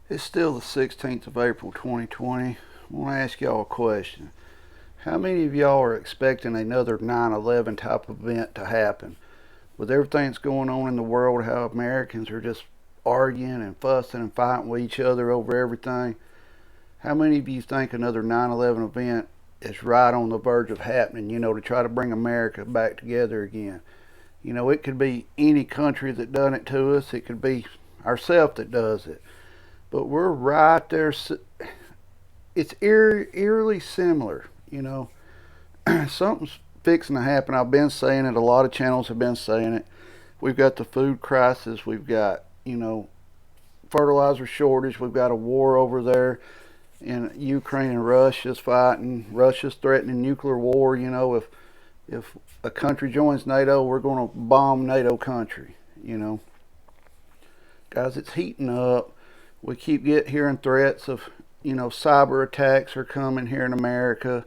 It's still the 16th of April 2020. I want to ask y'all a question. How many of y'all are expecting another 9/11 type event to happen? With everything that's going on in the world, how Americans are just arguing and fussing and fighting with each other over everything. How many of you think another 9/11 event is right on the verge of happening, to try to bring America back together again? It could be any country that done it to us. It could be ourselves that does it. But we're right there. It's eerily similar. Something's fixing to happen. I've been saying it. A lot of channels have been saying it. We've got the food crisis. We've got, fertilizer shortage. We've got a war over there in Ukraine, and Russia's fighting. Russia's threatening nuclear war. If a country joins NATO, we're going to bomb NATO country. Guys, it's heating up. We keep hearing threats of, cyber attacks are coming here in America.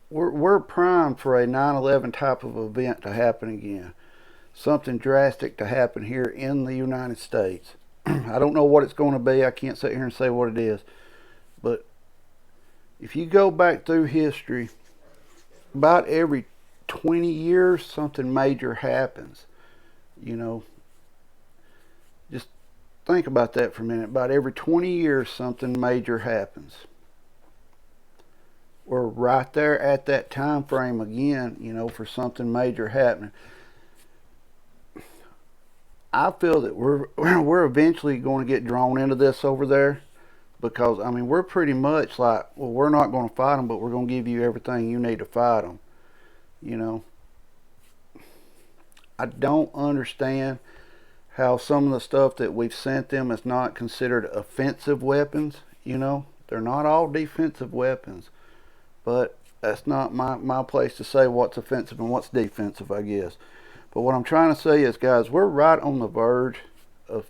We're primed for a 9/11 type of event to happen again. Something drastic to happen here in the United States. I don't know what it's going to be. I can't sit here and say what it is. But if you go back through history, about every 20 years, something major happens. Just think about that for a minute. About every 20 years, something major happens. We're right there at that time frame again, for something major happening. I feel that we're eventually going to get drawn into this over there, because we're pretty much like, well, we're not going to fight them, but we're going to give you everything you need to fight them. I don't understand how some of the stuff that we've sent them is not considered offensive weapons. They're not all defensive weapons, but that's not my place to say what's offensive and what's defensive, I guess. But what I'm trying to say is, guys, we're right on the verge of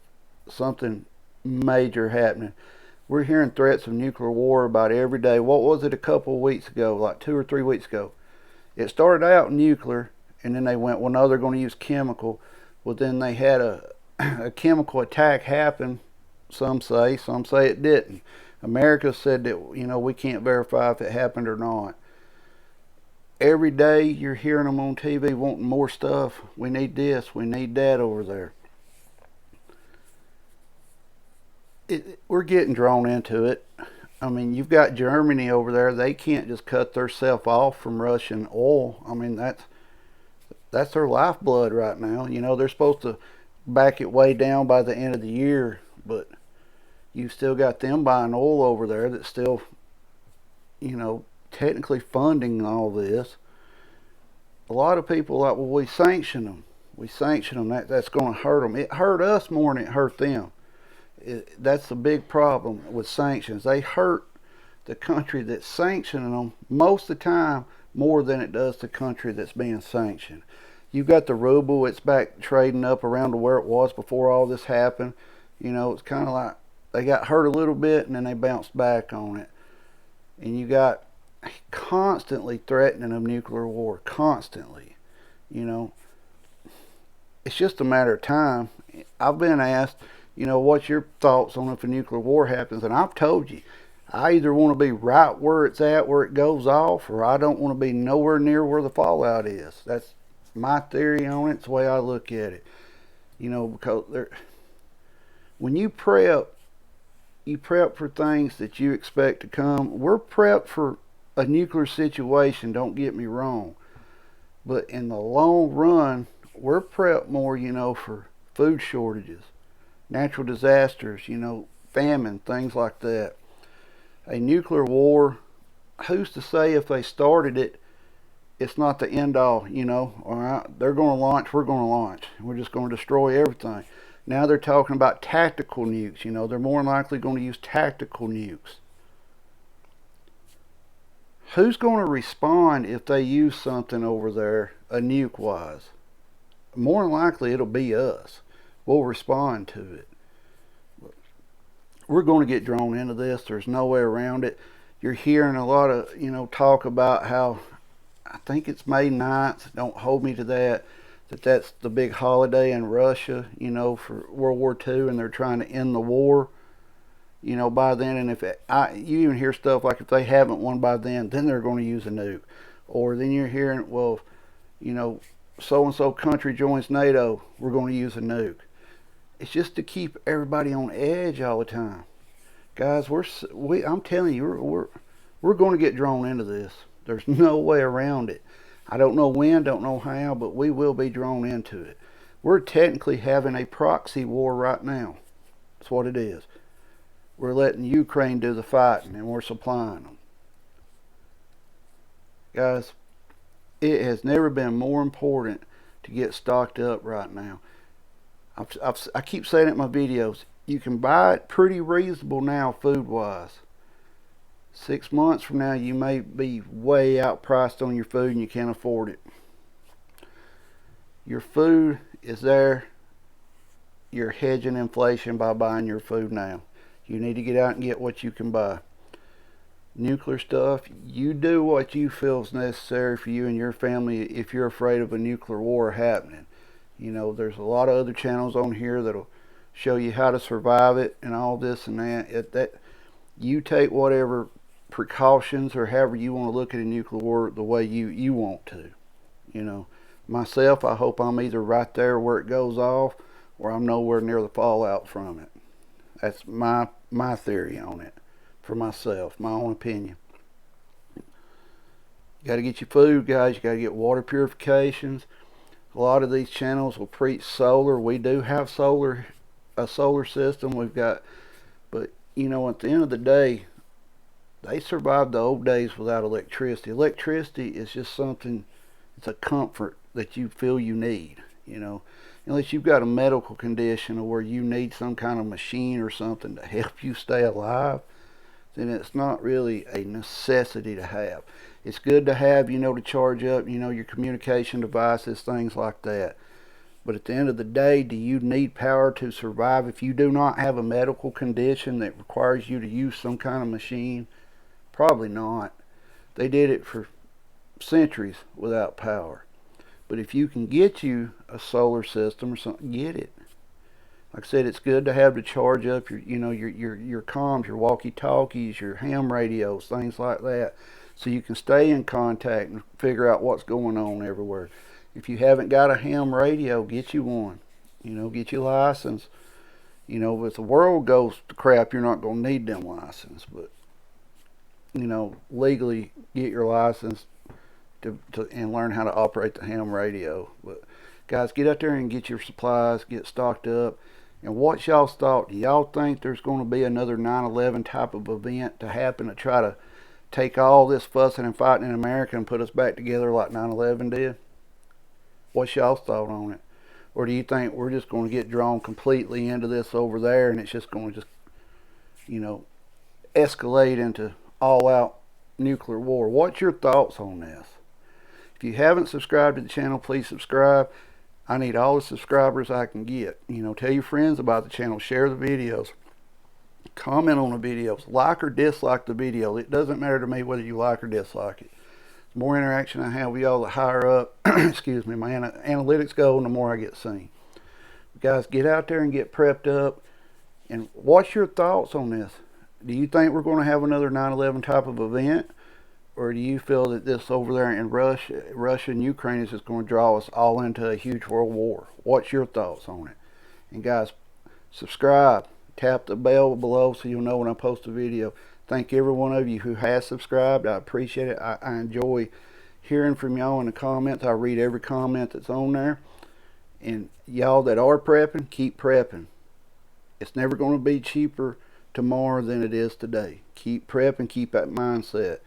something major happening. We're hearing threats of nuclear war about every day. What was it a couple of weeks ago, like 2 or 3 weeks ago? It started out nuclear, and then they went, well, no, they're going to use chemical. Well, then they had a chemical attack happen, some say it didn't. America said that, we can't verify if it happened or not. Every day you're hearing them on TV wanting more stuff. We need this, we need that over there. We're getting drawn into it. You've got Germany over there. They can't just cut themselves off from Russian oil. That's their lifeblood right now. They're supposed to back it way down by the end of the year, but you've still got them buying oil over there that's still, technically funding all this. A lot of people are like, well, we sanction them. That's going to hurt them. It hurt us more than it hurt them. That's the big problem with sanctions. They hurt the country that's sanctioning them most of the time more than it does the country that's being sanctioned. You've got the ruble. It's back trading up around to where it was before all this happened. It's kind of like they got hurt a little bit and then they bounced back on it. And you got constantly threatening of nuclear war. Constantly. It's just a matter of time. I've been asked, what's your thoughts on if a nuclear war happens? And I've told you, I either want to be right where it's at, where it goes off, or I don't want to be nowhere near where the fallout is. That's my theory on it. It's the way I look at it. Because when you prep for things that you expect to come. We're prepped for a nuclear situation, don't get me wrong. But in the long run, we're prepped more, for food shortages, natural disasters, famine, things like that. A nuclear war, who's to say if they started it, it's not the end all, all right, they're going to launch, we're going to launch. We're just going to destroy everything. Now they're talking about tactical nukes, they're more likely going to use tactical nukes. Who's going to respond if they use something over there, a nuke wise? More than likely it'll be us. We'll respond to it. We're going to get drawn into this. There's no way around it. You're hearing a lot of, talk about how, I think it's May 9th, don't hold me to that, that's the big holiday in Russia, for World War II, and they're trying to end the war, by then. And you even hear stuff like if they haven't won by then they're going to use a nuke. Or then you're hearing, well, so and so country joins NATO, we're going to use a nuke. It's just to keep everybody on edge all the time. Guys, I'm telling you, we're going to get drawn into this. There's no way around it. I don't know when, don't know how, but we will be drawn into it. We're technically having a proxy war right now. That's what it is. We're letting Ukraine do the fighting, and we're supplying them. Guys, it has never been more important to get stocked up right now. I keep saying it in my videos. You can buy it pretty reasonable now, food-wise. 6 months from now, you may be way outpriced on your food and you can't afford it. Your food is there. You're hedging inflation by buying your food now. You need to get out and get what you can buy. Nuclear stuff, you do what you feel is necessary for you and your family if you're afraid of a nuclear war happening. There's a lot of other channels on here that'll show you how to survive it and all this and that. You take whatever precautions or however you want to look at a nuclear war the way you want to. Myself, I hope I'm either right there where it goes off or I'm nowhere near the fallout from it. That's my theory on it for myself, my own opinion. You got to get your food, guys. You got to get water purifications. A lot of these channels will preach solar. We do have a solar system. We've got, but at the end of the day, they survived the old days without electricity. Electricity is just something, it's a comfort that you feel you need, Unless you've got a medical condition or where you need some kind of machine or something to help you stay alive, then it's not really a necessity to have. It's good to have, to charge up, your communication devices, things like that. But at the end of the day, do you need power to survive? If you do not have a medical condition that requires you to use some kind of machine, probably not. They did it for centuries without power. But if you can get you a solar system or something, get it. Like I said, it's good to have to charge up your comms, your walkie-talkies, your ham radios, things like that, so you can stay in contact and figure out what's going on everywhere. If you haven't got a ham radio, get you one. Get your license. If the world goes to crap, you're not going to need them license. But legally get your license and learn how to operate the ham radio. But guys, get out there and get your supplies, get stocked up. And what's y'all's thought? Do y'all think there's going to be another 9/11 type of event to happen to try to take all this fussing and fighting in America and put us back together like 9/11 did? What's y'all's thought on it? Or do you think we're just going to get drawn completely into this over there and it's just going to escalate into all-out nuclear war? What's your thoughts on this? If you haven't subscribed to the channel, please subscribe. I need all the subscribers I can get. Tell your friends about the channel. Share the videos. Comment on the videos. Like or dislike the video. It doesn't matter to me whether you like or dislike it. The more interaction I have with y'all, the higher up excuse me, my analytics go and the more I get seen. Guys, get out there and get prepped up. And what's your thoughts on this? Do you think we're going to have another 9/11 type of event? Or do you feel that this over there in Russia and Ukraine is just going to draw us all into a huge world war? What's your thoughts on it? And guys, subscribe. Tap the bell below so you'll know when I post a video. Thank every one of you who has subscribed. I appreciate it. I enjoy hearing from y'all in the comments. I read every comment that's on there. And y'all that are prepping, keep prepping. It's never going to be cheaper tomorrow than it is today. Keep prepping. Keep that mindset.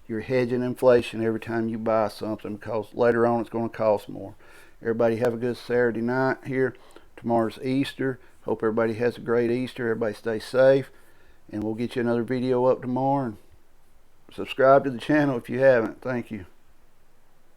You're hedging inflation every time you buy something because later on it's going to cost more. Everybody have a good Saturday night here. Tomorrow's Easter. Hope everybody has a great Easter. Everybody stay safe. And we'll get you another video up tomorrow. And subscribe to the channel if you haven't. Thank you.